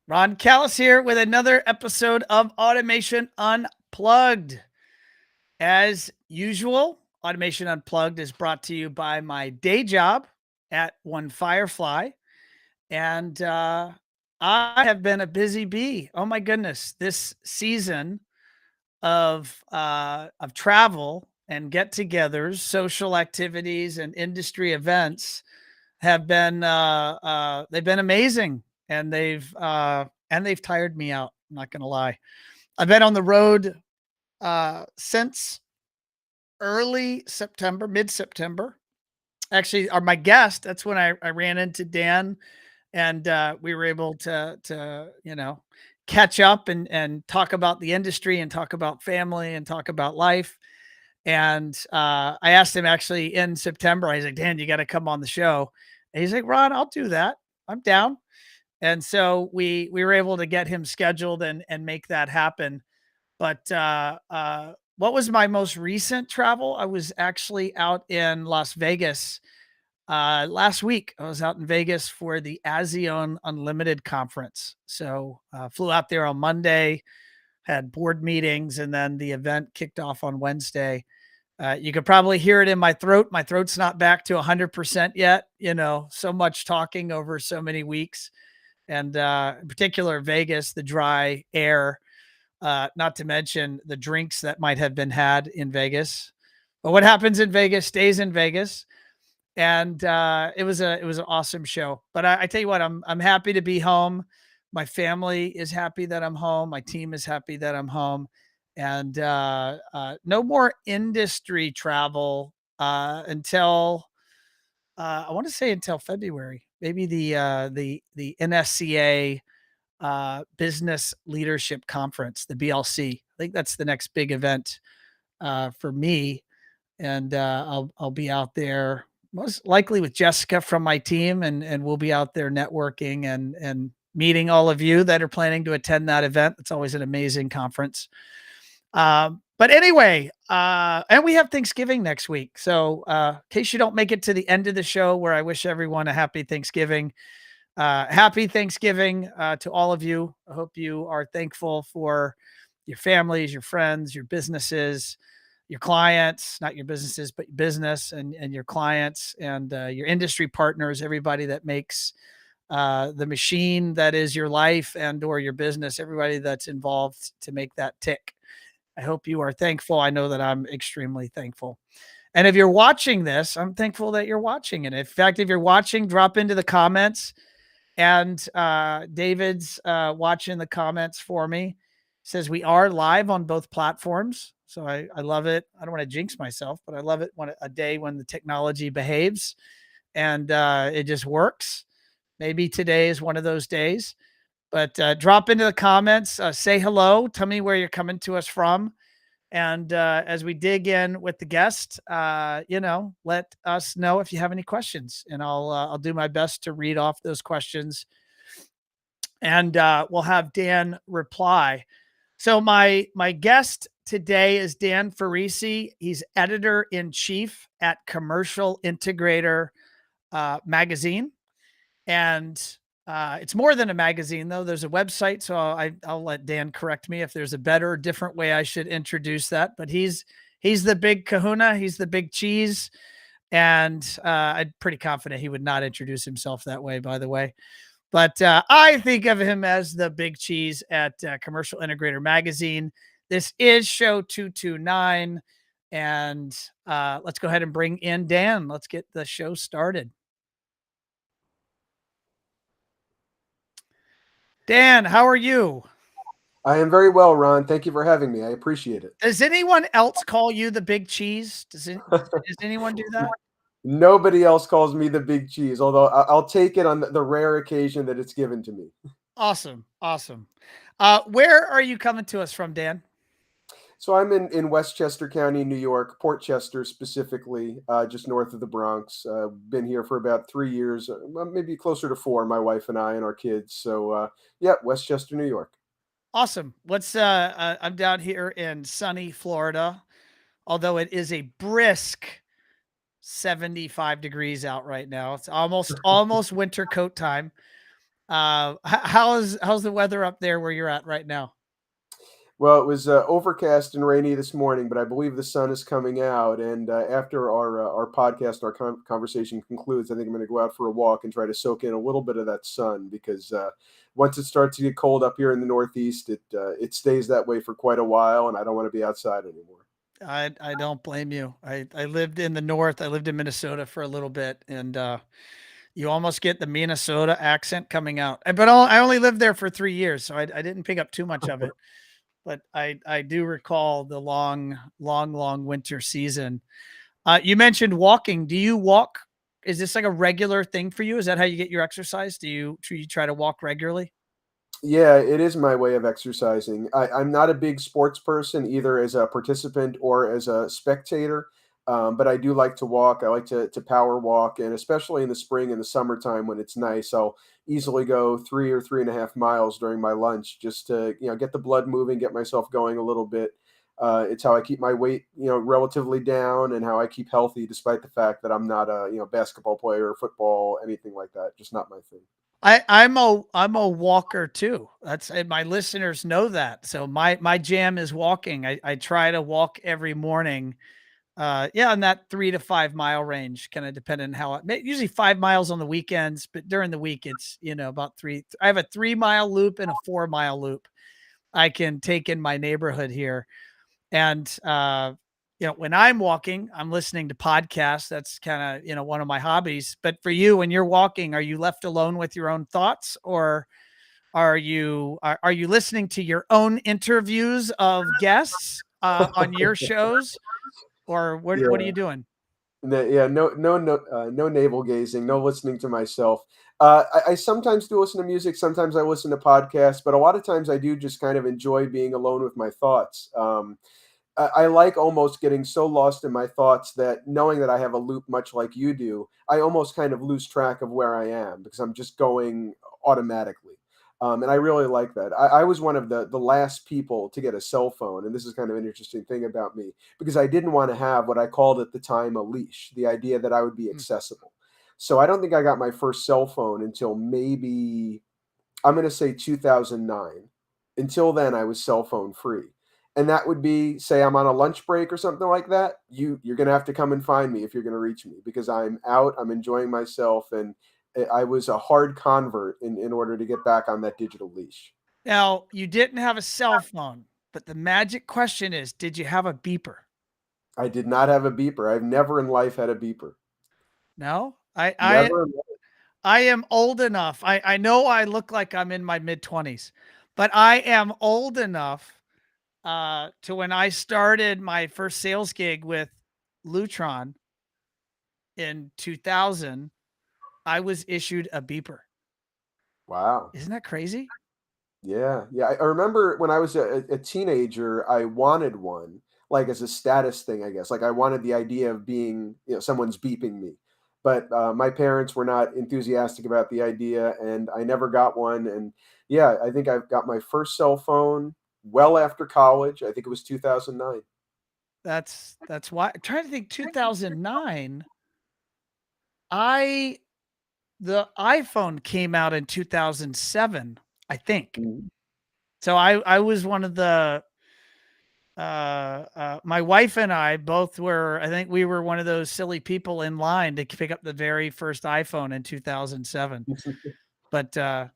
Ron Callis here with another episode of Automation Unplugged. As usual, Automation Unplugged is brought to you by my day job at One Firefly. And I have been a busy bee. Oh my goodness. This season of travel and get-togethers, social activities, and industry events have been they've been amazing, and they've tired me out. I'm not gonna lie. I've been on the road since early September, mid September. Actually, are my guest. That's when I ran into Dan, and we were able to catch up and talk about the industry and talk about family and talk about life. And I asked him actually in September. I was like, Dan, you got to come on the show. And he's like, Ron, I'll do that. I'm down. And so we were able to get him scheduled and make that happen. But what was my most recent travel? I was actually out in Las Vegas last week. I was out in Vegas for the ASEAN Unlimited conference. So flew out there on Monday, had board meetings, and then the event kicked off on Wednesday. You could probably hear it in my throat. My throat's not back to 100% yet. So much talking over so many weeks. And in particular, Vegas, the dry air, not to mention the drinks that might have been had in Vegas. But what happens in Vegas stays in Vegas. And it was an awesome show. But I tell you what, I'm happy to be home. My family is happy that I'm home. My team is happy that I'm home, and no more industry travel until I want to say until February, maybe the NSCA Business Leadership Conference, the BLC. I think that's the next big event for me, and I'll be out there most likely with Jessica from my team, and we'll be out there networking and meeting all of you that are planning to attend that event. It's always an amazing conference. But anyway, and we have Thanksgiving next week. So in case you don't make it to the end of the show where I wish everyone a happy Thanksgiving to all of you. I hope you are thankful for your families, your friends, your businesses, your clients, not your businesses, but your business and your clients and your industry partners, everybody that makes the machine that is your life and or your business, everybody that's involved to make that tick. I hope you are thankful. I know that I'm extremely thankful. And if you're watching this, I'm thankful that you're watching it. In fact, if you're watching, drop into the comments. And David's watching the comments for me. Says we are live on both platforms. So I love it. I don't want to jinx myself, but I love it when a day when the technology behaves and it just works. Maybe today is one of those days. But drop into the comments, say hello, tell me where you're coming to us from. And as we dig in with the guest, let us know if you have any questions, and I'll do my best to read off those questions, and we'll have Dan reply. So my guest today is Dan Ferrisi. He's editor in chief at Commercial Integrator magazine, and it's more than a magazine, though. There's a website, so I'll let Dan correct me if there's a better, different way I should introduce that. But he's the big kahuna, he's the big cheese, and I'm pretty confident he would not introduce himself that way, by the way. But I think of him as the big cheese at Commercial Integrator magazine. This is show 229, and let's go ahead and bring in Dan. Let's get the show started. Dan, how are you? I am very well, Ron. Thank you for having me. I appreciate it. Does anyone else call you the big cheese? Does anyone do that? Nobody else calls me the big cheese, although I'll take it on the rare occasion that it's given to me. Awesome. Awesome. Where are you coming to us from, Dan? So I'm in Westchester County, New York, Port Chester specifically, just north of the Bronx. Been here for about 3 years, maybe closer to four, my wife and I and our kids. So yeah, Westchester, New York. Awesome. I'm down here in sunny Florida, although it is a brisk 75 degrees out right now. It's almost winter coat time. How's the weather up there where you're at right now? Well, it was overcast and rainy this morning, but I believe the sun is coming out. And after our podcast, our conversation concludes, I think I'm going to go out for a walk and try to soak in a little bit of that sun because once it starts to get cold up here in the Northeast, it stays that way for quite a while, and I don't want to be outside anymore. I don't blame you. I lived in the north. I lived in Minnesota for a little bit, and you almost get the Minnesota accent coming out. But I only lived there for 3 years, so I didn't pick up too much of it. But I do recall the long winter season. You mentioned walking. Do you walk? Is this like a regular thing for you? Is that how you get your exercise? Do you try to walk regularly? Yeah, it is my way of exercising. I'm not a big sports person either as a participant or as a spectator, but I do like to walk. I like to power walk, and especially in the spring and the summertime when it's nice, I'll easily go 3 or 3.5 miles during my lunch just to get the blood moving, get myself going a little bit. It's how I keep my weight relatively down, and how I keep healthy, despite the fact that I'm not a basketball player or football, anything like that. Just not my thing. I'm a walker too. That's and my listeners know that. So my jam is walking. I try to walk every morning. Yeah, in that 3 to 5 mile range, kind of depending on how usually 5 miles on the weekends, but during the week it's about three. I have a 3 mile loop and a 4 mile loop I can take in my neighborhood here. And when I'm walking, I'm listening to podcasts. That's kind of one of my hobbies. But for you, when you're walking, are you left alone with your own thoughts, or are you listening to your own interviews of guests on your shows, or what are you Yeah. doing? Yeah, no navel gazing, no listening to myself. I sometimes do listen to music, sometimes I listen to podcasts, but a lot of times I do just kind of enjoy being alone with my thoughts. I like almost getting so lost in my thoughts that knowing that I have a loop much like you do, I almost kind of lose track of where I am because I'm just going automatically. And I really like that. I was one of the last people to get a cell phone, and this is kind of an interesting thing about me because I didn't want to have what I called at the time a leash, the idea that I would be Mm. accessible. So I don't think I got my first cell phone until maybe I'm going to say 2009. Until then, I was cell phone free. And that would be, say, I'm on a lunch break or something like that. You're going to have to come and find me if you're going to reach me because I'm out, I'm enjoying myself, and I was a hard convert in order to get back on that digital leash. Now, you didn't have a cell phone, but the magic question is, did you have a beeper? I did not have a beeper. I've never in life had a beeper. No, I Never. I am old enough. I know I look like I'm in my mid-20s, but I am old enough to when I started my first sales gig with Lutron in 2000, I was issued a beeper. Wow. Isn't that crazy? Yeah, yeah. I remember when I was a teenager, I wanted one, like as a status thing, I guess. Like I wanted the idea of being, someone's beeping me. But my parents were not enthusiastic about the idea, and I never got one. And yeah, I think I've got my first cell phone well after college. I think it was 2009. That's why I'm trying to think 2009. I The iPhone came out in 2007, I think. Mhm. So I was one of the my wife and I both were, I think we were one of those silly people in line to pick up the very first iPhone in 2007. But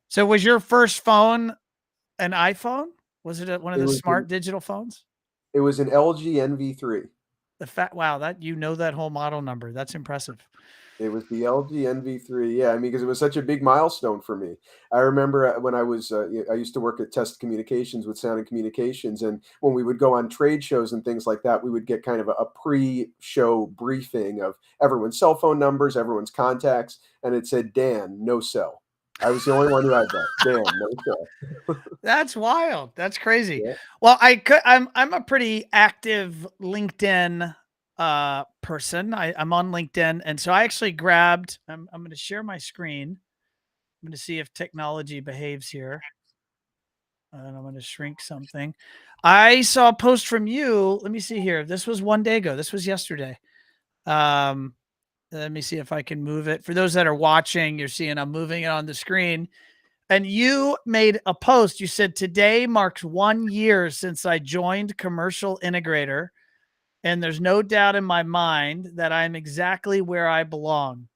so was your first phone an iPhone? Was it one of It the was smart digital phones? it was an LG NV3. The fat Wow, that you know that whole model number. That's impressive. It was the LG NV3. Yeah, I mean, because it was such a big milestone for me. I remember when I used to work at Test Communications with Sound and Communications, and when we would go on trade shows and things like that, we would get kind of a pre-show briefing of everyone's cell phone numbers, everyone's contacts, and it said Dan, no cell. I was the only one who had that. Dan, no cell. That's wild. That's crazy. Yeah. Well, I'm a pretty active LinkedIn person. I'm on LinkedIn, and so I actually grabbed I'm going to share my screen. I'm going to see if technology behaves here. And I'm going to shrink something. I saw a post from you. Let me see here. This was one day ago. This was yesterday. Um, Let me see if I can move it. For those that are watching, you're seeing I'm moving it on the screen. And you made a post. You said, "Today marks 1 year since I joined Commercial Integrator, and there's no doubt in my mind that I'm exactly where I belong.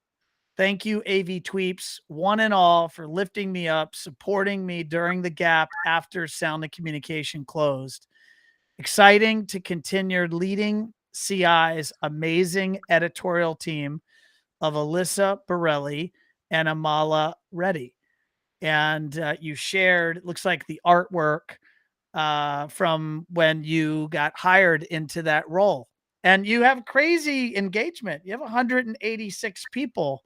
Thank you, AV Tweeps, one and all, for lifting me up, supporting me during the gap after Sound and Communication closed. Exciting to continue leading CI's amazing editorial team of Alyssa Borelli and Amala Reddy." And you shared, it looks like, the artwork from when you got hired into that role. And you have crazy engagement. You have 186 people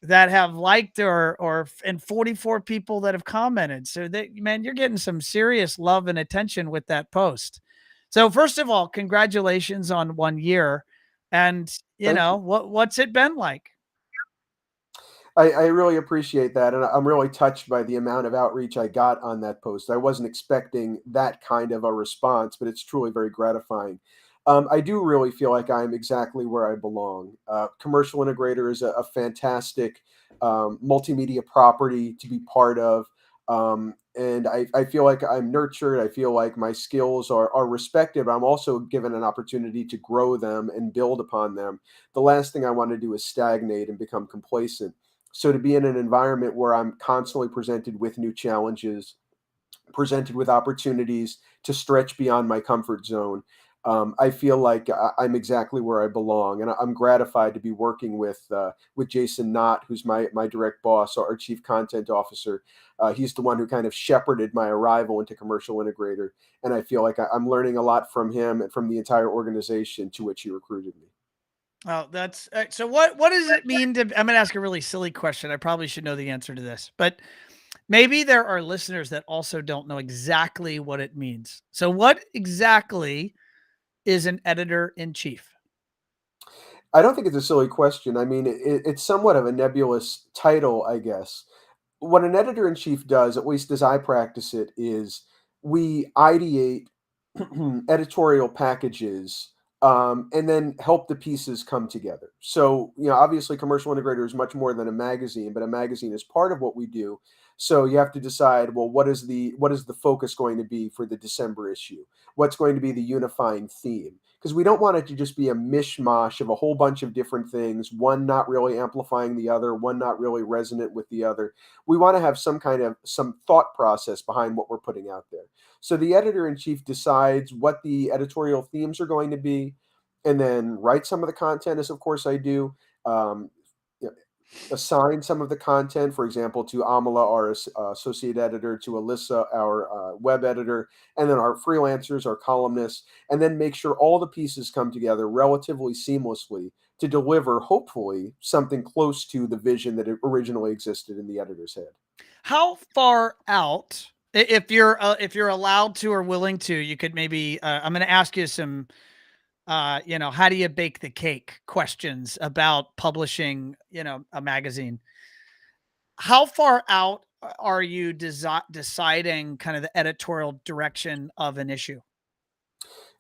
that have liked, or and 44 people that have commented. So that, man, you're getting some serious love and attention with that post. So first of all, congratulations on 1 year. And Thank you. what's it been like? I really appreciate that, and I'm really touched by the amount of outreach I got on that post. I wasn't expecting that kind of a response, but it's truly very gratifying. I do really feel like I'm exactly where I belong. Commercial Integrator is a fantastic multimedia property to be part of. And I feel like I'm nurtured. I feel like my skills are respected, but I'm also given an opportunity to grow them and build upon them. The last thing I want to do is stagnate and become complacent. So to be in an environment where I'm constantly presented with new challenges, presented with opportunities to stretch beyond my comfort zone, I feel like I'm exactly where I belong, and I'm gratified to be working with Jason Knott, who's my direct boss, our chief content officer. He's the one who kind of shepherded my arrival into Commercial Integrator, and I feel like I'm learning a lot from him and from the entire organization to which he recruited me. Oh, that's so. What does it mean to? I'm going to ask a really silly question. I probably should know the answer to this, but maybe there are listeners that also don't know exactly what it means. So, what exactly is an editor in chief? I don't think it's a silly question. I mean, it's somewhat of a nebulous title, I guess. What an editor in chief does, at least as I practice it, is we ideate editorial packages, and then help the pieces come together. So, obviously, Commercial Integrator is much more than a magazine, but a magazine is part of what we do. So you have to decide, well, what is the focus going to be for the December issue? What's going to be the unifying theme? Because we don't want it to just be a mishmash of a whole bunch of different things, one not really amplifying the other, one not really resonant with the other. We want to have some thought process behind what we're putting out there. So the editor in chief decides what the editorial themes are going to be, and then write some of the content, as of course I do. Um, you know, Assign some of the content, for example, to Amala, our associate editor, to Alyssa, our web editor, and then our freelancers, our columnists, and then make sure all the pieces come together relatively seamlessly to deliver, hopefully, something close to the vision that it originally existed in the editor's head. How far out, if you're allowed to or willing to, you could maybe. I'm going to ask you some, how do you bake the cake questions about publishing, a magazine. How far out are you deciding kind of the editorial direction of an issue?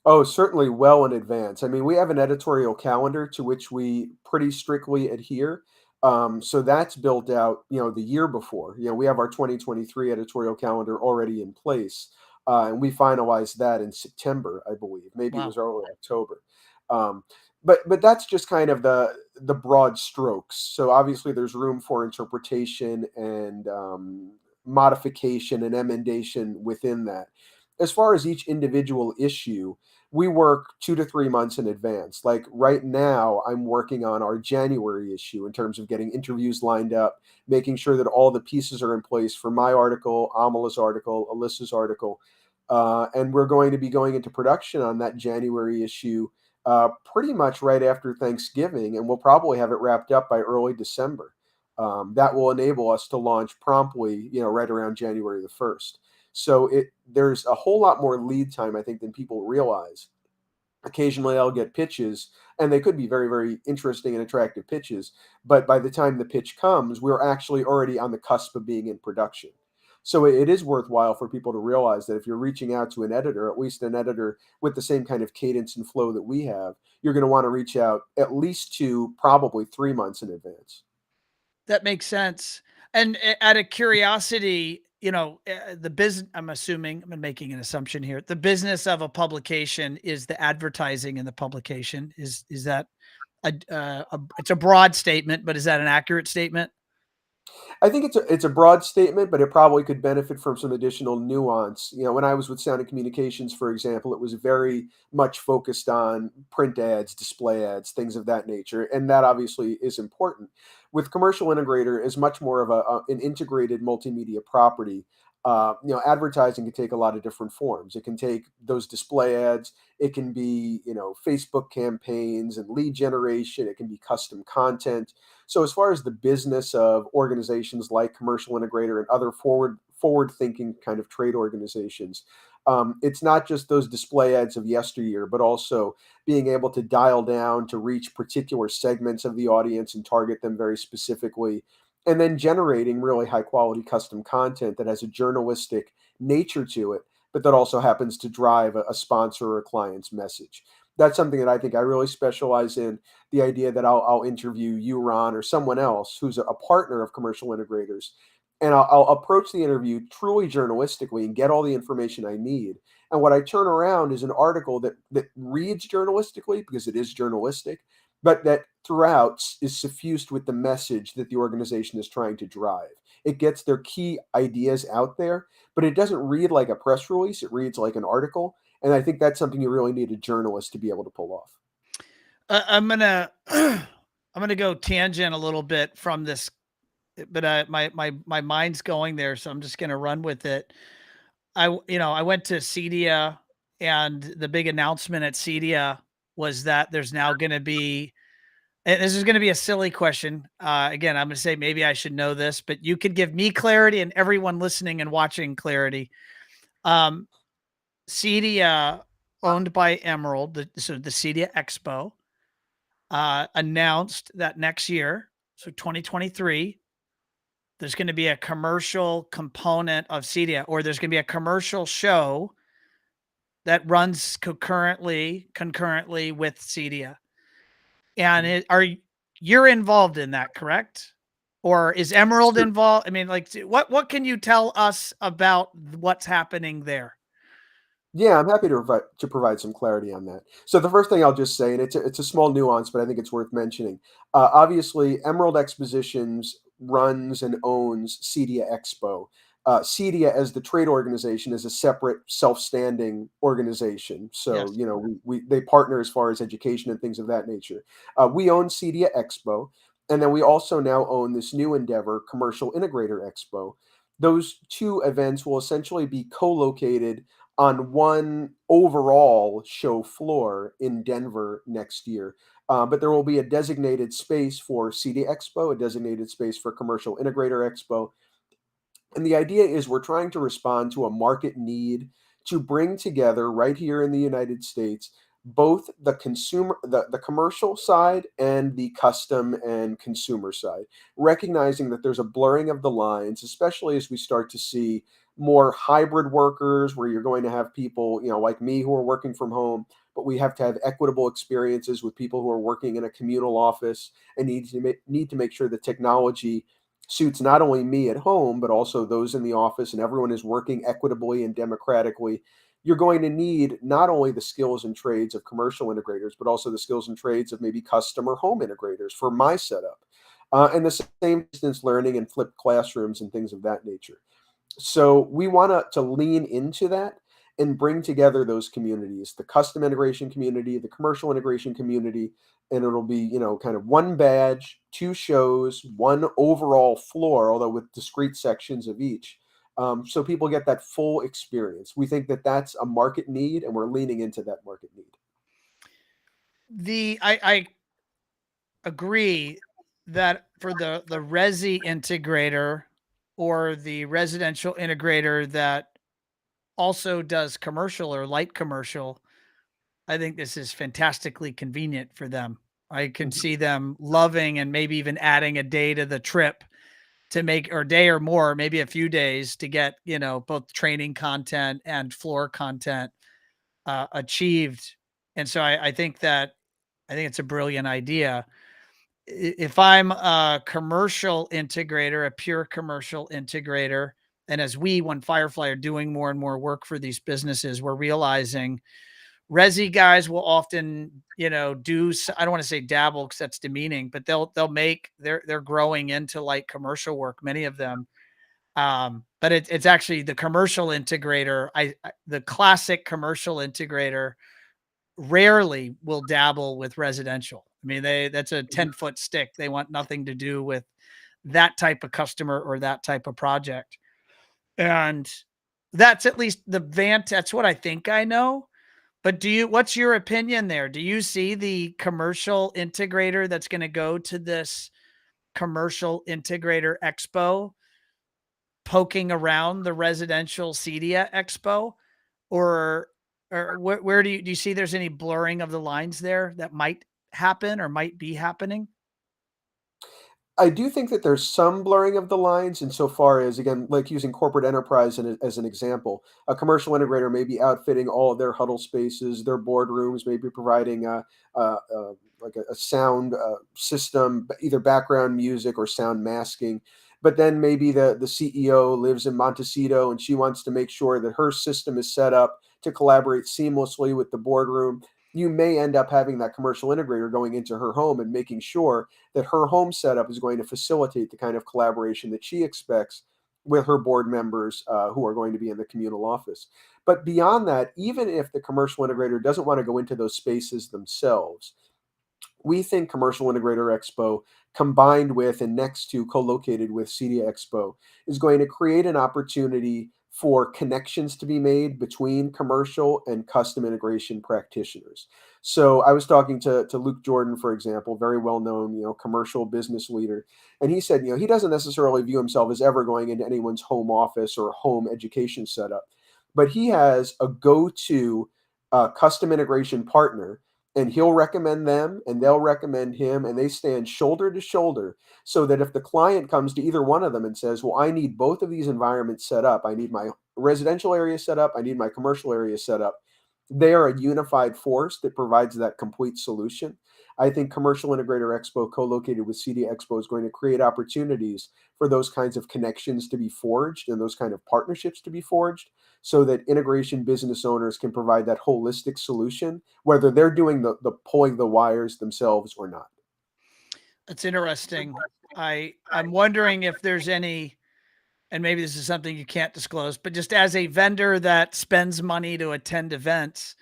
Oh, certainly well in advance. I mean, we have an editorial calendar to which we pretty strictly adhere. So that's built out, the year before. We have our 2023 editorial calendar already in place, and we finalized that in September, I believe. Maybe it Wow. was early October. Um, but that's just kind of the broad strokes. So obviously, there's room for interpretation and modification and emendation within that. As far as each individual issue, we work 2 to 3 months in advance. Like right now, I'm working on our January issue in terms of getting interviews lined up, making sure that all the pieces are in place for my article, Amala's article, Alyssa's article. And we're going to be going into production on that January issue pretty much right after Thanksgiving, and we'll probably have it wrapped up by early December. That will enable us to launch promptly, right around January the 1st. So there's a whole lot more lead time, I think, than people realize. Occasionally, I'll get pitches, and they could be very, very interesting and attractive pitches. But by the time the pitch comes, we're actually already on the cusp of being in production. So it is worthwhile for people to realize that if you're reaching out to an editor, at least an editor with the same kind of cadence and flow that we have, you're going to want to reach out at least to probably 3 months in advance. That makes sense. And out of curiosity, the business, I'm assuming, I'm making an assumption here. The business of a publication is the advertising in the publication. Is that it's a broad statement, but is that an accurate statement? I think it's a broad statement, but it probably could benefit from some additional nuance. You know, when I was with Sound and Communications, for example, it was very much focused on print ads, display ads, things of that nature, and that obviously is important. With Commercial Integrator is much more of an integrated multimedia property. Advertising can take a lot of different forms. It can take those display ads. It can be, Facebook campaigns and lead generation. It can be custom content. So as far as the business of organizations like Commercial Integrator and other forward thinking kind of trade organizations, it's not just those display ads of yesteryear, but also being able to dial down to reach particular segments of the audience and target them very specifically, and then generating really high quality custom content that has a journalistic nature to it, but that also happens to drive a sponsor or a client's message. That's something that I think I really specialize in, the idea that I'll interview you, Ron, or someone else who's a partner of Commercial Integrators, and I'll approach the interview truly journalistically and get all the information I need. And what I turn around is an article that reads journalistically because it is journalistic, but that throughout is suffused with the message that the organization is trying to drive. It gets their key ideas out there, but it doesn't read like a press release. It reads like an article, and I think that's something you really need a journalist to be able to pull off. I'm gonna I'm gonna go tangent a little bit from this, but my mind's going there, so I'm just gonna run with it. I went to Cedia, and the big announcement at Cedia was that there's now going to be, and this is going to be a silly question. Again, I'm going to say maybe I should know this, but you could give me clarity and everyone listening and watching clarity. Um, Cedia, owned by Emerald, the Cedia Expo, announced that next year, so 2023, there's going to be a commercial component of Cedia, or there's going to be a commercial show that runs concurrently with Cedia. And you're involved in that, correct? Or is Emerald Sure. involved? I mean, like, what can you tell us about what's happening there? Yeah, I'm happy to provide some clarity on that. So the first thing I'll just say, and it's a small nuance, but I think it's worth mentioning. Obviously, Emerald Expositions runs and owns Cedia Expo. Cedia, as the trade organization, is a separate, self-standing organization. So Yes. we they partner as far as education and things of that nature. We own Cedia Expo, and then we also now own this new endeavor, Commercial Integrator Expo. Those two events will essentially be co-located on one overall show floor in Denver next year. But there will be a designated space for CD Expo, a designated space for Commercial Integrator Expo, and the idea is we're trying to respond to a market need to bring together right here in the United States both the commercial side and the custom and consumer side, recognizing that there's a blurring of the lines, especially as we start to see more hybrid workers where you're going to have people, like me who are working from home, but we have to have equitable experiences with people who are working in a communal office and need to make sure the technology suits not only me at home, but also those in the office, and everyone is working equitably and democratically. You're going to need not only the skills and trades of commercial integrators, but also the skills and trades of maybe custom or home integrators for my setup. And the same distance learning and flipped classrooms and things of that nature. So we want to lean into that and bring together those communities, the custom integration community, the commercial integration community, and it'll be, kind of one badge, two shows, one overall floor, although with discrete sections of each. So people get that full experience. We think that that's a market need, and we're leaning into that market need. I agree that for the Resi integrator or the residential integrator that also does commercial or light commercial, I think this is fantastically convenient for them. I can Mhm. see them loving and maybe even adding a day to the trip to make, or a day or more, maybe a few days to get, both training content and floor content achieved. And so I think it's a brilliant idea. if I'm a commercial integrator, a pure commercial integrator, and as we, One Firefly, are doing more and more work for these businesses, we're realizing resi guys will often, do, I don't want to say dabble because that's demeaning, but they'll make, they're growing into like commercial work, many of them. But it's actually the commercial integrator. The classic commercial integrator rarely will dabble with residential. I mean, that's a Mhm. 10-foot stick. They want nothing to do with that type of customer or that type of project. And that's at least that's what I think I know. But what's your opinion there? Do you see the commercial integrator that's going to go to this commercial integrator expo poking around the residential CEDIA expo, or where do you see there's any blurring of the lines there that might happen or might be happening? I do think that there's some blurring of the lines insofar as, again, like using corporate enterprise as an example. A commercial integrator may be outfitting all of their huddle spaces, their boardrooms, maybe providing like a sound system, either background music or sound masking. But then maybe the CEO lives in Montecito and she wants to make sure that her system is set up to collaborate seamlessly with the boardroom. You may end up having that commercial integrator going into her home and making sure that her home setup is going to facilitate the kind of collaboration that she expects with her board members who are going to be in the communal office. But beyond that, even if the commercial integrator doesn't want to go into those spaces themselves, we think Commercial Integrator Expo, combined with and next to co-located with CEDIA Expo, is going to create an opportunity for connections to be made between commercial and custom integration practitioners. So I was talking to Luke Jordan, for example, very well known, commercial business leader, and he said, he doesn't necessarily view himself as ever going into anyone's home office or home education setup, but he has a go-to custom integration partner, and he'll recommend them and they'll recommend him, and they stand shoulder to shoulder, so that if the client comes to either one of them and says, well, I need both of these environments set up, I need my residential area set up, I need my commercial area set up, they are a unified force that provides that complete solution. I think Commercial Integrator Expo, co-located with CEDIA Expo, is going to create opportunities for those kinds of connections to be forged and those kind of partnerships to be forged, so that integration business owners can provide that holistic solution, whether they're doing the pulling the wires themselves or not. That's interesting. I'm wondering if there's any, and maybe this is something you can't disclose, but just as a vendor that spends money to attend events.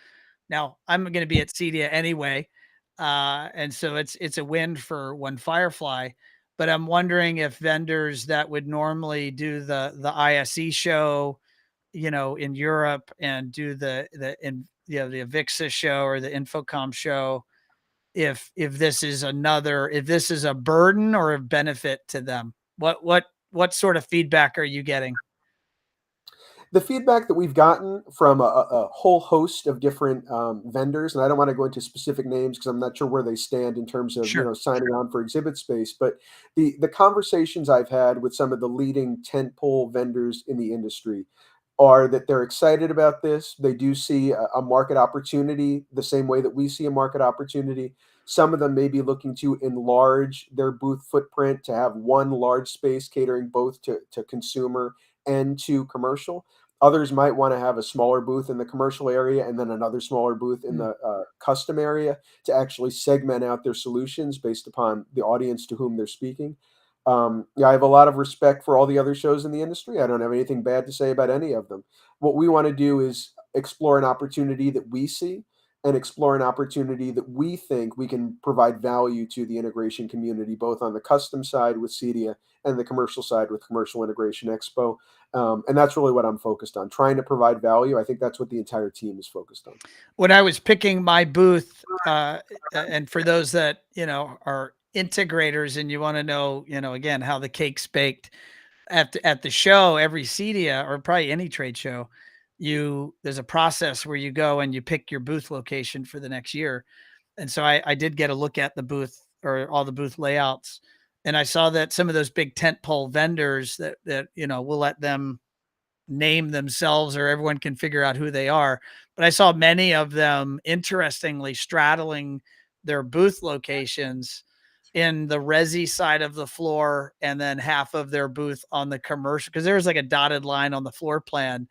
Now, I'm going to be at CEDIA anyway, and so it's a win for One Firefly. But I'm wondering if vendors that would normally do the ISE show, in Europe, and do the Avixa show or the Infocom show, if this is a burden or a benefit to them. What sort of feedback are you getting? The feedback that we've gotten from a whole host of different vendors, and I don't want to go into specific names because I'm not sure where they stand in terms of Sure. signing on for exhibit space, but the conversations I've had with some of the leading tentpole vendors in the industry are that they're excited about this. They do see a market opportunity the same way that we see a market opportunity. Some of them may be looking to enlarge their booth footprint to have one large space catering both to consumer and to commercial. Others might want to have a smaller booth in the commercial area and then another smaller booth in Mm. the custom area to actually segment out their solutions based upon the audience to whom they're speaking. Yeah, I have a lot of respect for all the other shows in the industry. I don't have anything bad to say about any of them. What we want to do is explore an opportunity that we see and explore an opportunity that we think we can provide value to the integration community, both on the custom side with CEDIA and the commercial side with Commercial Integration Expo. And that's really what I'm focused on, trying to provide value. I think that's what the entire team is focused on. When I was picking my booth, and for those that, are integrators and you want to know, again, how the cake's baked at the show, every CEDIA or probably any trade show, there's a process where you go and you pick your booth location for the next year. And so I did get a look at the booth or all the booth layouts. And I saw that some of those big tent pole vendors that, we'll let them name themselves or everyone can figure out who they are. But I saw many of them, interestingly, straddling their booth locations in the resi side of the floor and then half of their booth on the commercial, because there's like a dotted line on the floor plan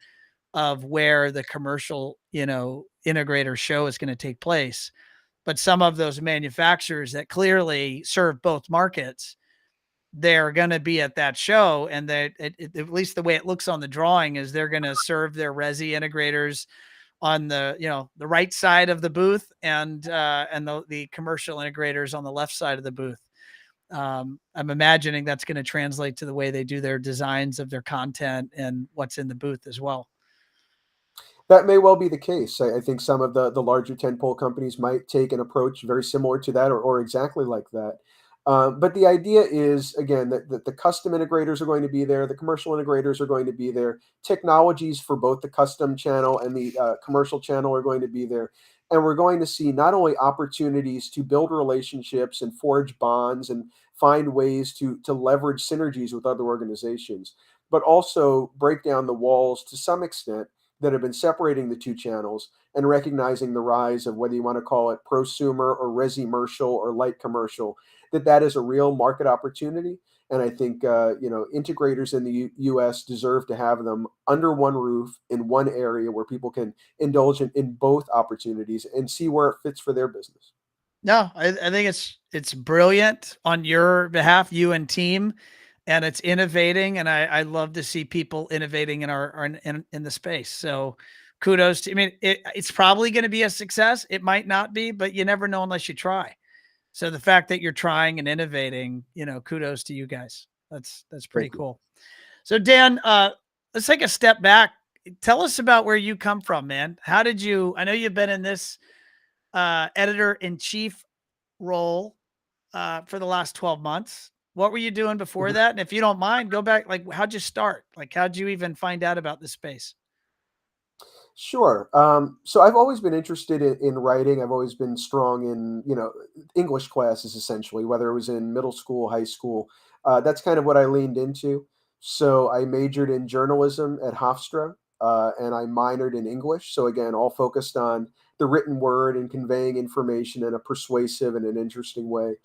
of where the commercial, integrator show is going to take place. But some of those manufacturers that clearly serve both markets, they're going to be at that show, and at least the way it looks on the drawing is they're going to serve their resi integrators on the right side of the booth, and the commercial integrators on the left side of the booth. I'm imagining that's going to translate to the way they do their designs of their content and what's in the booth as well. That may well be the case. I think some of the larger tentpole companies might take an approach very similar to that, or exactly like that. But the idea is, again, that the custom integrators are going to be there, the commercial integrators are going to be there, technologies for both the custom channel and the commercial channel are going to be there. And we're going to see not only opportunities to build relationships and forge bonds and find ways to leverage synergies with other organizations, but also break down the walls to some extent that have been separating the two channels and recognizing the rise of, whether you want to call it prosumer or resi-mercial or light commercial, that is a real market opportunity. And I think integrators in the U.S. deserve to have them under one roof in one area where people can indulge in both opportunities and see where it fits for their business. No, I think it's brilliant on your behalf, you and team, and it's innovating. And I love to see people innovating in in the space. So kudos to. I mean, it's probably going to be a success. It might not be, but you never know unless you try. So the fact that you're trying and innovating, kudos to you guys. That's pretty Thank you. cool. So Dan, let's take a step back. Tell us about where you come from, man. How did you? I know you've been in this editor in chief role for the last 12 months. What were you doing before Mhm. that? And if you don't mind, go back. Like, how'd you start? Like, how'd you even find out about this space? Sure. So I've always been interested in writing. I've always been strong in, English classes, essentially, whether it was in middle school, high school. That's kind of what I leaned into. So I majored in journalism at Hofstra, and I minored in English. So again, all focused on the written word and conveying information in a persuasive and an interesting way.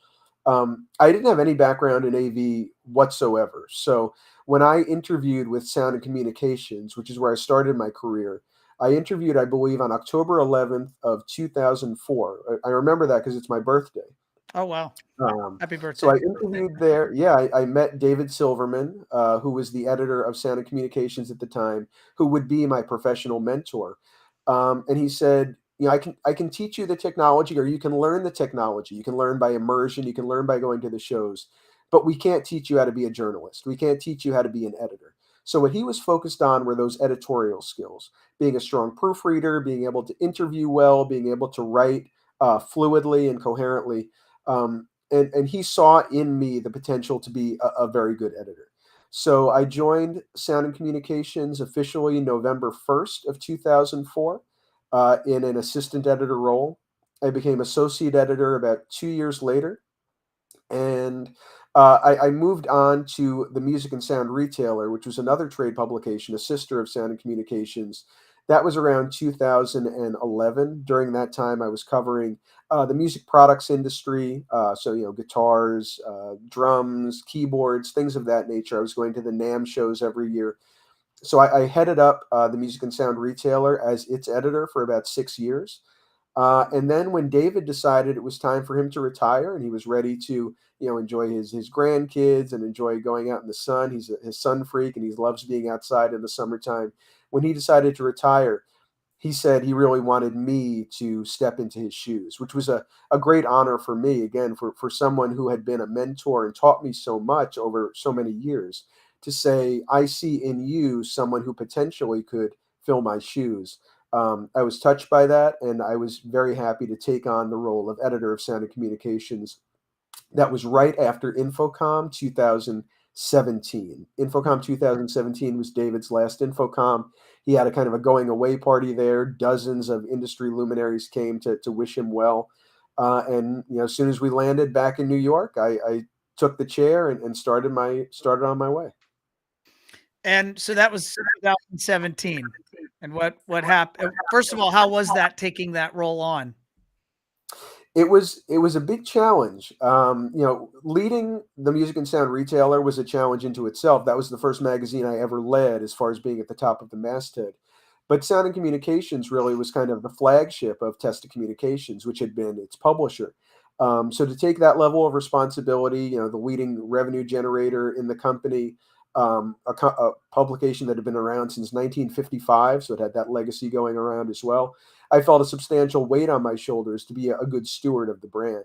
I didn't have any background in AV whatsoever. So when I interviewed with Sound and Communications, which is where I started my career, I interviewed, I believe, on October 11th of 2004. I remember that because it's my birthday. Oh, wow. Um, Happy so birthday. I interviewed there. Yeah, I met David Silverman, who was the editor of Sound and Communications at the time, who would be my professional mentor. And he said, I can teach you the technology, or you can learn the technology. You can learn by immersion. You can learn by going to the shows, but we can't teach you how to be a journalist. We can't teach you how to be an editor. So what he was focused on were those editorial skills: being a strong proofreader, being able to interview well, being able to write fluidly and coherently. And he saw in me the potential to be a very good editor. So I joined Sound and Communications officially November 1st of 2004 in an assistant editor role. I became associate editor about 2 years later, and I moved on to the Music and Sound Retailer, which was another trade publication, a sister of Sound and Communications. That was around 2011. During that time, I was covering the music products industry, so guitars, drums, keyboards, things of that nature. I was going to the NAMM shows every year. So I headed up the Music and Sound Retailer as its editor for about 6 years. And then when David decided it was time for him to retire and he was ready to, enjoy his grandkids and enjoy going out in the sun, he's his sun freak and he loves being outside in the summertime. When he decided to retire, he said he really wanted me to step into his shoes, which was a great honor for me, again, for someone who had been a mentor and taught me so much over so many years, to say, I see in you someone who potentially could fill my shoes. I was touched by that, and I was very happy to take on the role of editor of Sound and Communications. That was right after Infocom 2017. Infocom 2017 was David's last Infocom. He had a kind of a going away party there. Dozens of industry luminaries came to wish him well. And as soon as we landed back in New York, I took the chair and started on my way. And so that was 2017. And what happened? First of all, how was that taking that role on? It was a big challenge. Leading the Music and Sound Retailer was a challenge into itself. That was the first magazine I ever led as far as being at the top of the masthead. But Sound and Communications really was kind of the flagship of Testa Communications, which had been its publisher. So to take that level of responsibility, the leading revenue generator in the company, a publication that had been around since 1955, so it had that legacy going around as well. I felt a substantial weight on my shoulders to be a good steward of the brand.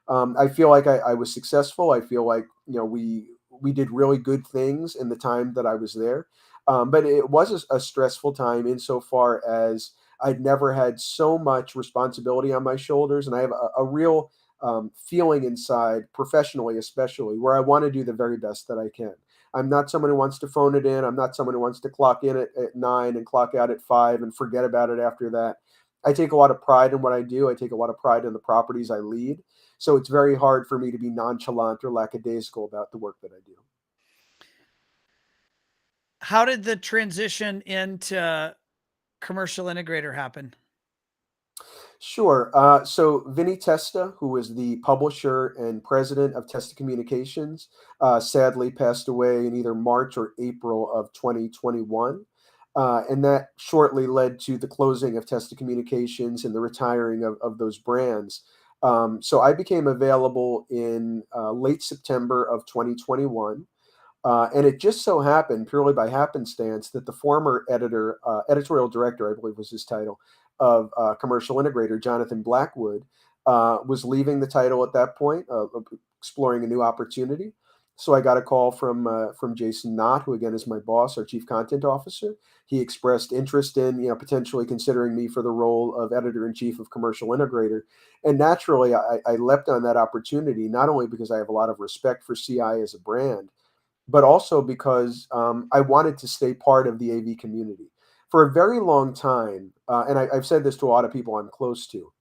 I feel like I was successful. I feel like we did really good things in the time that I was there, but it was a stressful time insofar as I'd never had so much responsibility on my shoulders, and I have a real feeling inside, professionally especially, where I want to do the very best that I can. I'm not someone who wants to phone it in. I'm not someone who wants to clock in at 9 and clock out at 5 and forget about it after that. I take a lot of pride in what I do. I take a lot of pride in the properties I lead. So it's very hard for me to be nonchalant or lackadaisical about the work that I do. How did the transition into Commercial Integrator happen? Sure. So Vinny Testa, who was the publisher and president of Testa Communications, sadly passed away in either March or April of 2021. And that shortly led to the closing of Testa Communications and the retiring of those brands. So I became available in late September of 2021. And it just so happened, purely by happenstance, that the former editorial director, I believe was his title, of Commercial Integrator, Jonathan Blackwood, was leaving the title at that point, exploring a new opportunity. So I got a call from Jason Knott, who again is my boss, our chief content officer. He expressed interest in potentially considering me for the role of editor in chief of Commercial Integrator, and naturally I leapt on that opportunity, not only because I have a lot of respect for CI as a brand, but also because I wanted to stay part of the AV community. For a very long time, and I've said this to a lot of people I'm close to,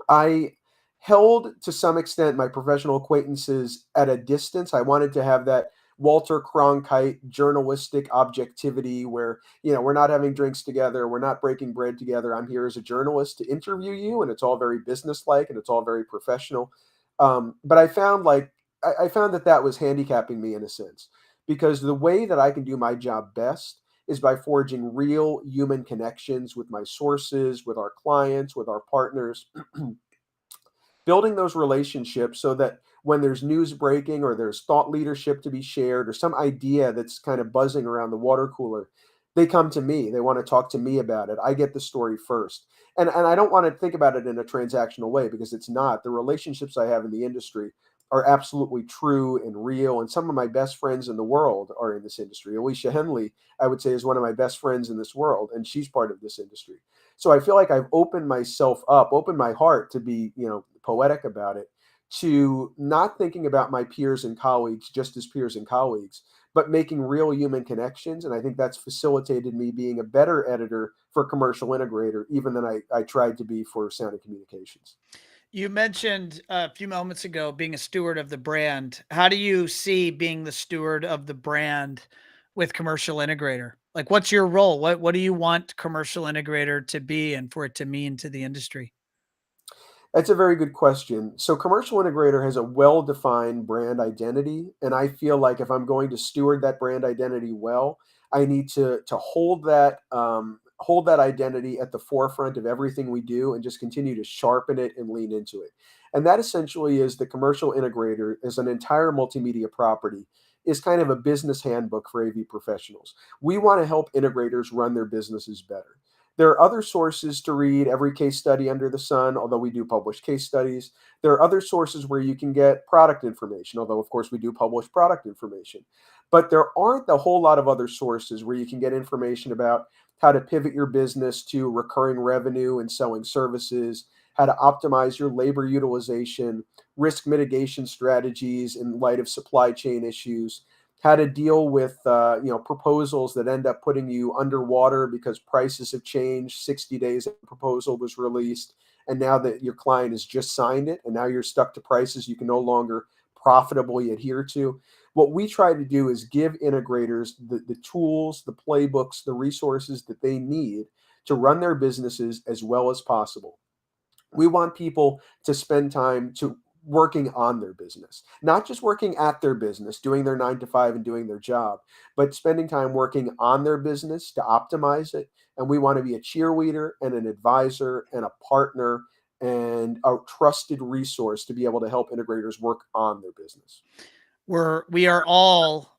I held to some extent my professional acquaintances at a distance. I wanted to have that Walter Cronkite journalistic objectivity where, we're not having drinks together, we're not breaking bread together. I'm here as a journalist to interview you, and it's all very businesslike and it's all very professional. But I found that that was handicapping me in a sense, because the way that I can do my job best is by forging real human connections with my sources, with our clients, with our partners, building those relationships so that when there's news breaking or there's thought leadership to be shared or some idea that's kind of buzzing around the water cooler, they come to me. They want to talk to me about it. I get the story first. And I don't want to think about it in a transactional way, because it's not. The relationships I have in the industry are absolutely true and real. And some of my best friends in the world are in this industry. Alicia Henley, I would say, is one of my best friends in this world, and she's part of this industry. So I feel like I've opened myself up, opened my heart, to be, poetic about it, to not thinking about my peers and colleagues just as peers and colleagues, but making real human connections. And I think that's facilitated me being a better editor for Commercial Integrator, even than I tried to be for Sound and Communications. You mentioned a few moments ago being a steward of the brand. How do you see being the steward of the brand with Commercial Integrator? Like, what's your role? What do you want Commercial Integrator to be and for it to mean to the industry? That's a very good question. So, Commercial Integrator has a well-defined brand identity, and I feel like if I'm going to steward that brand identity well, I need to hold that identity at the forefront of everything we do, and just continue to sharpen it and lean into it. And that essentially is the Commercial Integrator as an entire multimedia property is kind of a business handbook for AV professionals. We want to help integrators run their businesses better. There are other sources to read, every case study under the sun, although we do publish case studies. There are other sources where you can get product information, although, of course, we do publish product information. But there aren't a whole lot of other sources where you can get information about how to pivot your business to recurring revenue and selling services, how to optimize your labor utilization, risk mitigation strategies in light of supply chain issues, how to deal with proposals that end up putting you underwater because prices have changed 60 days after the proposal was released, and now that your client has just signed it and now you're stuck to prices you can no longer profitably adhere to. What we try to do is give integrators the tools, the playbooks, the resources that they need to run their businesses as well as possible. We want people to spend time to working on their business, not just working at their business, doing their 9 to 5 and doing their job, but spending time working on their business to optimize it. And we want to be a cheerleader and an advisor and a partner and a trusted resource to be able to help integrators work on their business. We are all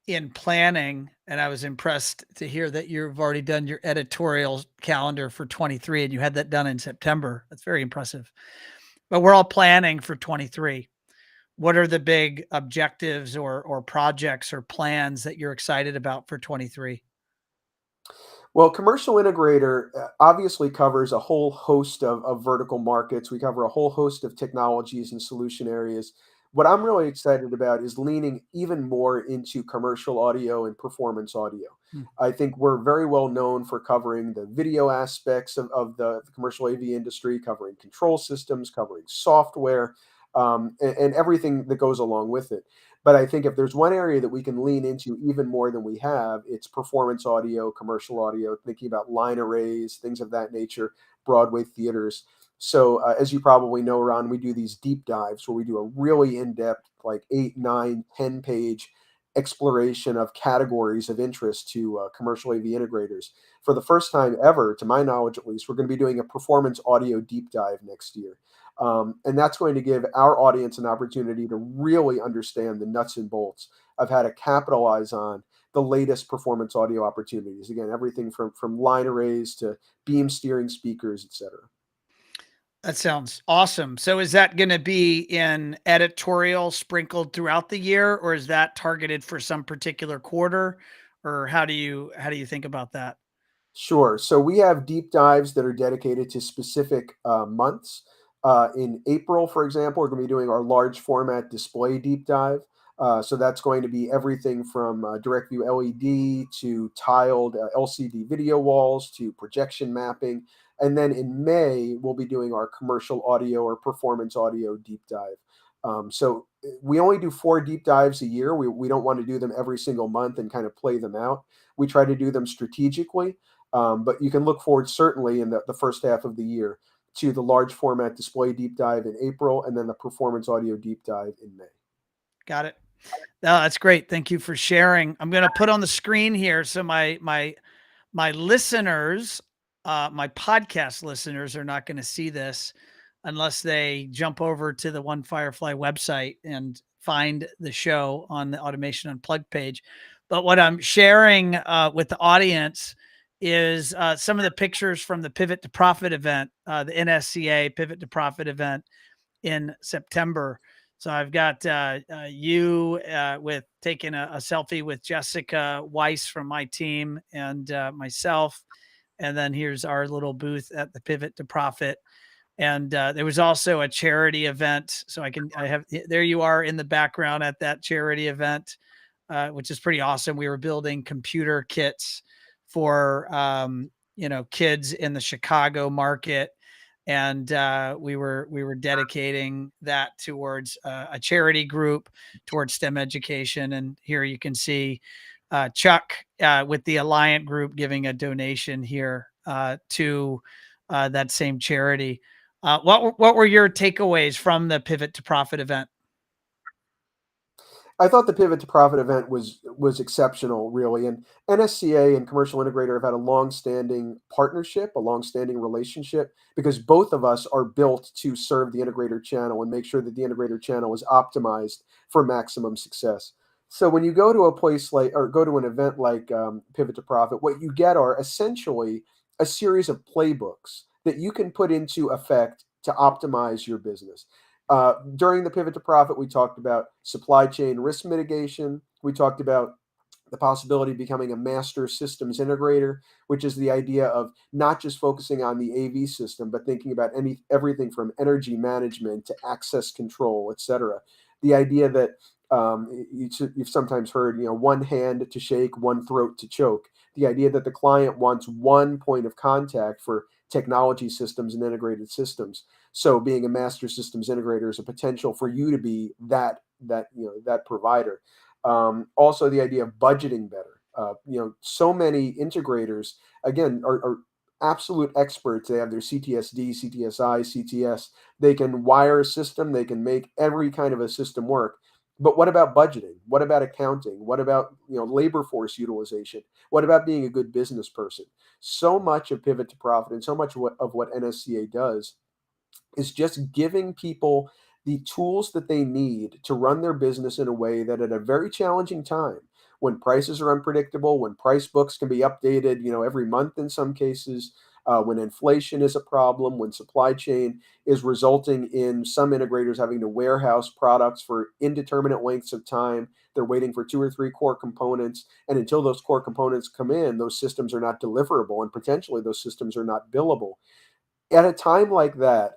in planning, and I was impressed to hear that you've already done your editorial calendar for 23 and you had that done in September. That's very impressive. But we're all planning for 23. What are the big objectives or projects or plans that you're excited about for 23? Well, Commercial Integrator obviously covers a whole host of vertical markets. We cover a whole host of technologies and solution areas. What I'm really excited about is leaning even more into commercial audio and performance audio. Hmm. I think we're very well known for covering the video aspects of the commercial AV industry, covering control systems, covering software, and everything that goes along with it. But I think if there's one area that we can lean into even more than we have, it's performance audio, commercial audio, thinking about line arrays, things of that nature, Broadway theaters. So, as you probably know, Ron, we do these deep dives where we do a really in depth, like 8, 9, 10 page exploration of categories of interest to commercial AV integrators. For the first time ever, to my knowledge at least, we're going to be doing a performance audio deep dive next year. And that's going to give our audience an opportunity to really understand the nuts and bolts of how to capitalize on the latest performance audio opportunities. Again, everything from line arrays to beam steering speakers, etc. That sounds awesome. So is that going to be in editorial sprinkled throughout the year, or is that targeted for some particular quarter, or how do you think about that? Sure. So we have deep dives that are dedicated to specific months. In April, for example, we're going to be doing our large format display deep dive. So that's going to be everything from direct view LED to tiled LCD video walls to projection mapping. And then in May, we'll be doing our commercial audio or performance audio deep dive. We only do 4 deep dives a year. We don't want to do them every single month and kind of play them out. We try to do them strategically. But you can look forward certainly in the first half of the year to the large format display deep dive in April and then the performance audio deep dive in May. Got it. No, that's great. Thank you for sharing. I'm going to put on the screen here so my listeners, my podcast listeners are not going to see this unless they jump over to the One Firefly website and find the show on the Automation Unplugged page. But what I'm sharing with the audience is some of the pictures from the Pivot to Profit event, the NSCA Pivot to Profit event in September. So I've got you with taking a selfie with Jessica Weiss from my team and myself. And then here's our little booth at the Pivot to Profit. And there was also a charity event. So I have, there you are in the background at that charity event, which is pretty awesome. We were building computer kits for, kids in the Chicago market, and we were dedicating that towards a charity group towards STEM education. And here you can see Chuck with the Alliant Group giving a donation here to that same charity. What were your takeaways from the Pivot to Profit event? I thought the Pivot to Profit event was exceptional, really. And NSCA and Commercial Integrator have had a long-standing partnership, a long-standing relationship, because both of us are built to serve the integrator channel and make sure that the integrator channel is optimized for maximum success. So when you go to a place like, or go to an event like Pivot to Profit, what you get are essentially a series of playbooks that you can put into effect to optimize your business. During the Pivot to Profit, we talked about supply chain risk mitigation. We talked about the possibility of becoming a master systems integrator, which is the idea of not just focusing on the AV system, but thinking about everything from energy management to access control, et cetera. The idea that you've sometimes heard, one hand to shake, one throat to choke. The idea that the client wants one point of contact for technology systems and integrated systems. So being a master systems integrator is a potential for you to be that provider. Also, the idea of budgeting better. So many integrators again are absolute experts. They have their CTSD, CTSI, CTS. They can wire a system. They can make every kind of a system work. But what about budgeting? What about accounting? What about, labor force utilization? What about being a good business person? So much of Pivot to Profit and so much of what NSCA does is just giving people the tools that they need to run their business in a way that at a very challenging time, when prices are unpredictable, when price books can be updated, every month in some cases, when inflation is a problem, when supply chain is resulting in some integrators having to warehouse products for indeterminate lengths of time. They're waiting for 2 or 3 core components. And until those core components come in, those systems are not deliverable and potentially those systems are not billable. At a time like that,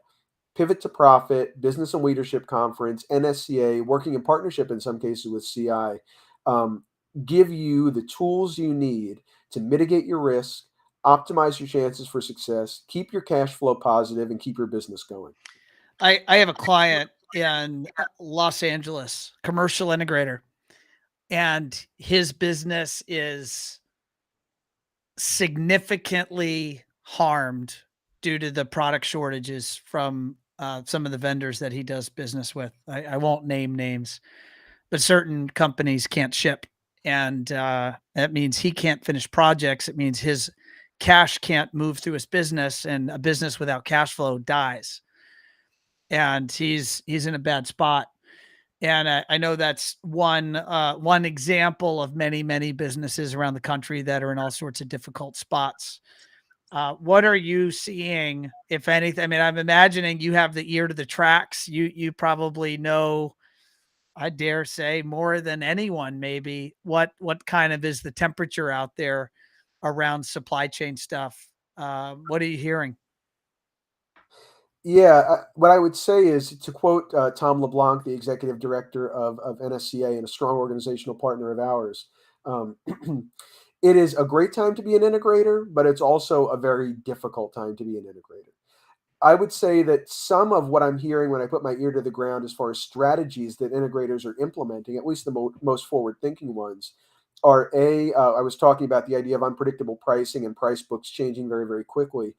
Pivot to Profit, Business and Leadership Conference, NSCA, working in partnership in some cases with CI, um, give you the tools you need to mitigate your risk, optimize your chances for success, keep your cash flow positive, and keep your business going. I have a client in Los Angeles, Commercial Integrator, and his business is significantly harmed due to the product shortages from some of the vendors that he does business with. I won't name names, but certain companies can't ship. And that means he can't finish projects. It means his cash can't move through his business, and a business without cash flow dies. And he's in a bad spot. And I know that's one example of many businesses around the country that are in all sorts of difficult spots. What are you seeing, if anything? I mean, I'm imagining you have the ear to the tracks. You probably know, I dare say, more than anyone, maybe what kind of is the temperature out there around supply chain stuff. What are you hearing? Yeah, what I would say is to quote Tom LeBlanc, the executive director of NSCA and a strong organizational partner of ours. Um, it is a great time to be an integrator, but it's also a very difficult time to be an integrator. I would say that some of what I'm hearing when I put my ear to the ground as far as strategies that integrators are implementing, at least the most forward thinking ones, are I was talking about the idea of unpredictable pricing and price books changing very, very quickly,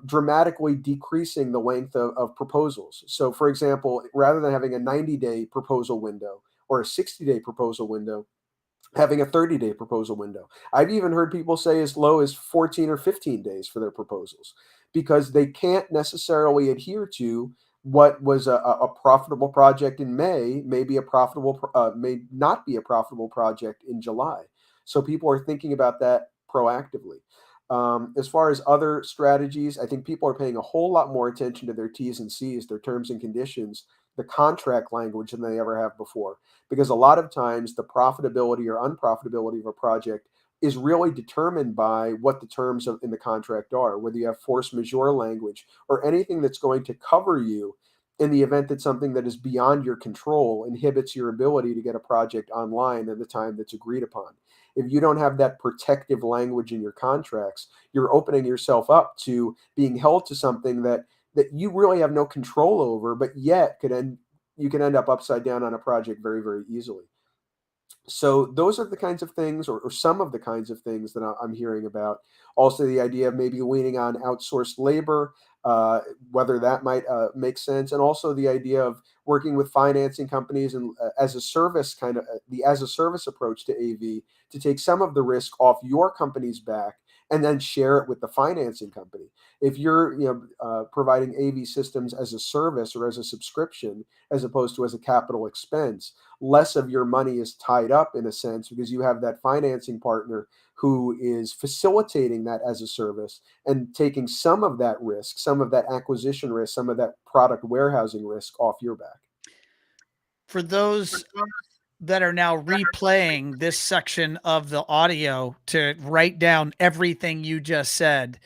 dramatically decreasing the length of proposals. So, for example, rather than having a 90-day proposal window or a 60-day proposal window, having a 30-day proposal window. I've even heard people say as low as 14 or 15 days for their proposals because they can't necessarily adhere to what was a profitable project in May, may not be a profitable project in July. So people are thinking about that proactively. As far as other strategies, I think people are paying a whole lot more attention to their T's and C's, their terms and conditions, the contract language than they ever have before, because a lot of times the profitability or unprofitability of a project is really determined by what the terms in the contract are, whether you have force majeure language or anything that's going to cover you in the event that something that is beyond your control inhibits your ability to get a project online at the time that's agreed upon. If you don't have that protective language in your contracts, you're opening yourself up to being held to something that you really have no control over, but yet you can end up upside down on a project very, very easily. So those are the kinds of things, or some of the kinds of things that I'm hearing about. Also, the idea of maybe leaning on outsourced labor, uh, whether that might make sense, and also the idea of working with financing companies and as a service kind of the as a service approach to AV to take some of the risk off your company's back and then share it with the financing company. If you're providing AV systems as a service or as a subscription as opposed to as a capital expense, less of your money is tied up in a sense because you have that financing partner who is facilitating that as a service and taking some of that risk, some of that acquisition risk, some of that product warehousing risk off your back. For those that are now replaying this section of the audio to write down everything you just said,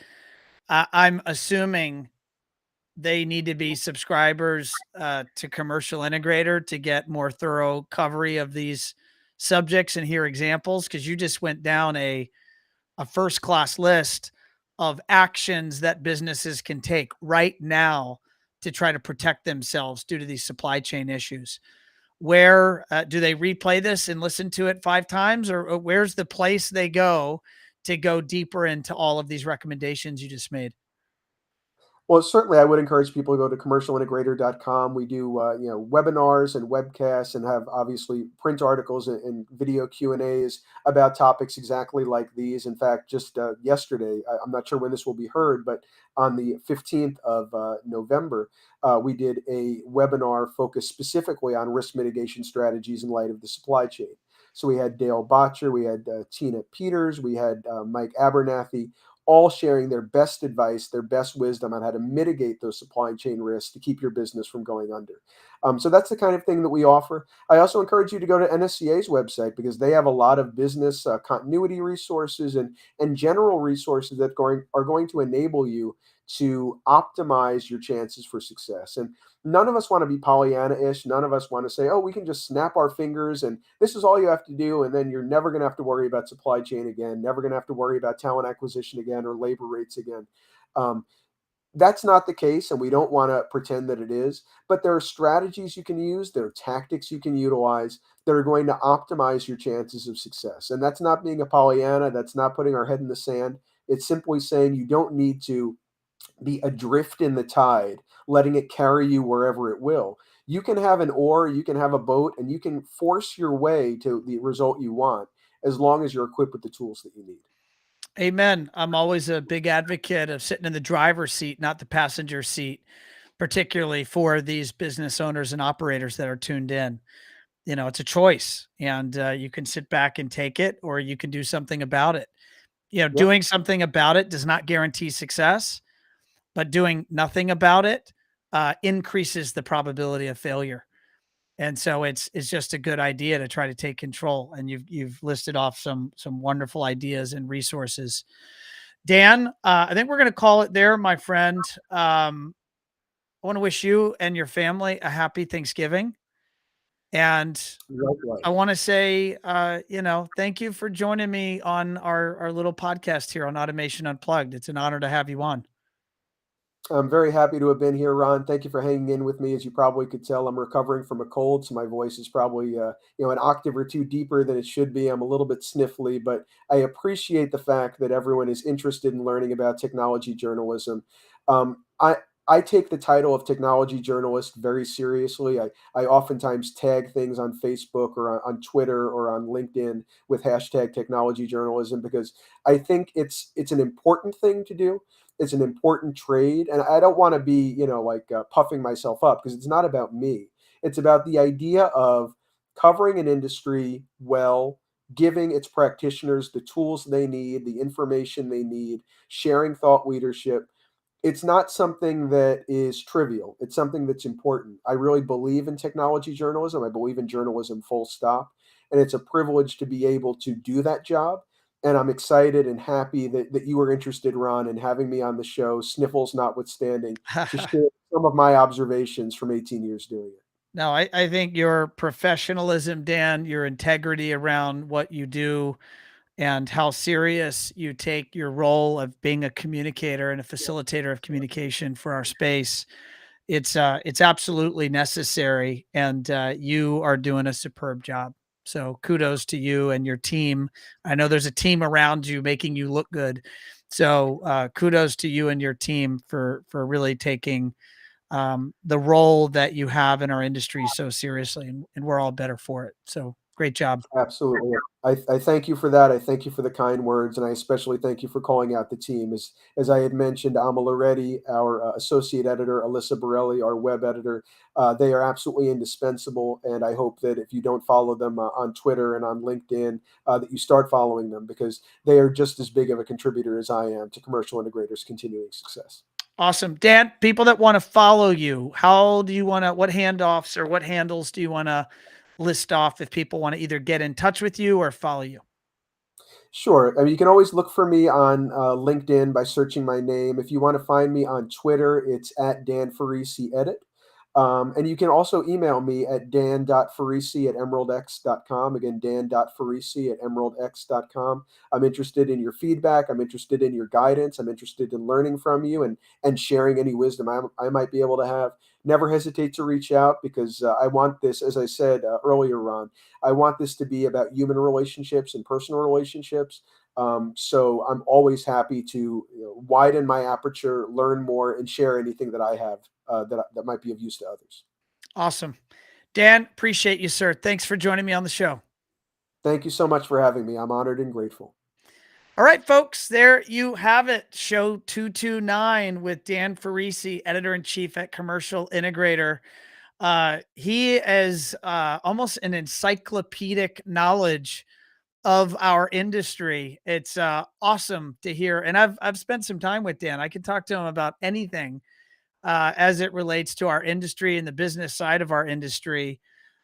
I'm assuming they need to be subscribers to Commercial Integrator to get more thorough coverage of these subjects and hear examples, because you just went down a first class list of actions that businesses can take right now to try to protect themselves due to these supply chain issues. Where do they replay this and listen to it 5 times, or where's the place they go to go deeper into all of these recommendations you just made? Well, certainly, I would encourage people to go to commercialintegrator.com. We do, webinars and webcasts, and have obviously print articles and video Q and A's about topics exactly like these. In fact, just yesterday, I'm not sure when this will be heard, but on the 15th of November, we did a webinar focused specifically on risk mitigation strategies in light of the supply chain. So we had Dale Botcher, we had Tina Peters, we had Mike Abernathy, all sharing their best advice, their best wisdom on how to mitigate those supply chain risks to keep your business from going under. So that's the kind of thing that we offer. I also encourage you to go to NSCA's website, because they have a lot of business continuity resources and general resources that are going to enable you to optimize your chances for success. And none of us want to be Pollyanna-ish. None of us want to say, oh, we can just snap our fingers and this is all you have to do. And then you're never going to have to worry about supply chain again, never going to have to worry about talent acquisition again or labor rates again. Um, that's not the case, and we don't want to pretend that it is. But there are strategies you can use, there are tactics you can utilize that are going to optimize your chances of success. And that's not being a Pollyanna, that's not putting our head in the sand. It's simply saying you don't need to be adrift in the tide, letting it carry you wherever it will. You can have an oar, you can have a boat, and you can force your way to the result you want as long as you're equipped with the tools that you need. Amen. I'm always a big advocate of sitting in the driver's seat, not the passenger seat, particularly for these business owners and operators that are tuned in. You know, it's a choice, and you can sit back and take it, or you can do something about it. You know, Yep, doing something about it does not guarantee success, but doing nothing about it increases the probability of failure. And so it's just a good idea to try to take control. And you've listed off some wonderful ideas and resources. Dan, I think we're going to call it there, my friend. I want to wish you and your family a happy Thanksgiving, and I likewise. want to say, thank you for joining me on our little podcast here on Automation Unplugged. It's an honor to have you on. I'm very happy to have been here, Ron. Thank you for hanging in with me. As you probably could tell, I'm recovering from a cold, so my voice is probably an octave or two deeper than it should be. I'm a little bit sniffly, but I appreciate the fact that everyone is interested in learning about technology journalism. I take the title of technology journalist very seriously. I oftentimes tag things on Facebook or on Twitter or on LinkedIn with hashtag technology journalism, because I think it's an important thing to do. It's an important trade, and I don't want to be, puffing myself up, because it's not about me. It's about the idea of covering an industry well, giving its practitioners the tools they need, the information they need, sharing thought leadership. It's not something that is trivial. It's something that's important. I really believe in technology journalism. I believe in journalism full stop. And it's a privilege to be able to do that job. And I'm excited and happy that you were interested, Ron, in having me on the show, sniffles notwithstanding, to share some of my observations from 18 years doing it. No, I think your professionalism, Dan, your integrity around what you do, and how serious you take your role of being a communicator and a facilitator of communication for our space. It's absolutely necessary, and you are doing a superb job. So kudos to you and your team. I know there's a team around you making you look good. So kudos to you and your team for really taking the role that you have in our industry so seriously, and we're all better for it. So great job. Absolutely. I thank you for that. I thank you for the kind words, and I especially thank you for calling out the team. As I had mentioned, Amal Loretti, our associate editor, Alyssa Borelli, our web editor, they are absolutely indispensable. And I hope that if you don't follow them on Twitter and on LinkedIn, that you start following them, because they are just as big of a contributor as I am to Commercial Integrator's continuing success. Awesome. Dan, people that want to follow you, how do you want to, what handoffs or what handles do you want to list off if people want to either get in touch with you or follow you? Sure. I mean, you can always look for me on LinkedIn by searching my name. If you want to find me on Twitter, it's at Dan Ferrisi Edit. And you can also email me at dan.ferrisi@emeraldx.com. Again, dan.ferrisi@emeraldx.com. I'm interested in your feedback. I'm interested in your guidance. I'm interested in learning from you and sharing any wisdom I might be able to have. Never hesitate to reach out, because I want this, as I said earlier, Ron, I want this to be about human relationships and personal relationships. So I'm always happy to widen my aperture, learn more, and share anything that I have that might be of use to others. Awesome. Dan, appreciate you, sir. Thanks for joining me on the show. Thank you so much for having me. I'm honored and grateful. All right, folks, there you have it. Show 229 with Dan Ferrisi, editor in chief at Commercial Integrator. He is almost an encyclopedic knowledge of our industry. It's awesome to hear. And I've spent some time with Dan. I can talk to him about anything as it relates to our industry and the business side of our industry.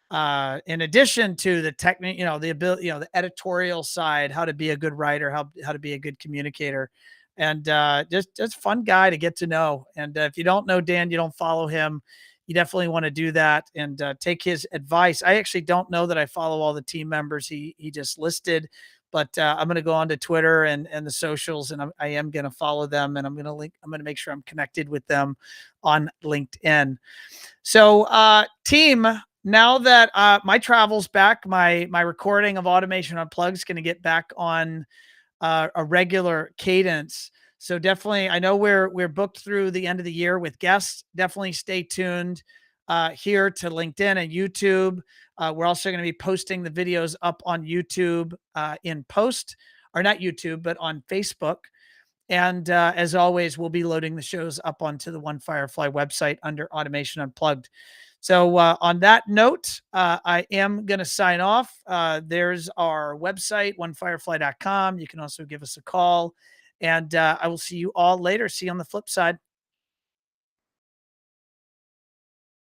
In addition to the technique, the ability, the editorial side, how to be a good writer, how to be a good communicator, and just fun guy to get to know. And if you don't know Dan, you don't follow him, you definitely want to do that and take his advice. I actually don't know that I follow all the team members he just listed, but I'm going to go on to Twitter and the socials, and I am going to follow them, and I'm going to link. I'm going to make sure I'm connected with them on LinkedIn. So, team, now that my travel's back, my recording of Automation Unplugged is going to get back on a regular cadence. So definitely, I know we're booked through the end of the year with guests. Definitely stay tuned here to LinkedIn and YouTube. We're also going to be posting the videos up on YouTube in post, or not YouTube, but on Facebook. And as always, we'll be loading the shows up onto the One Firefly website under Automation Unplugged. So on that note, I am going to sign off. There's our website, onefirefly.com. You can also give us a call. And I will see you all later. See you on the flip side.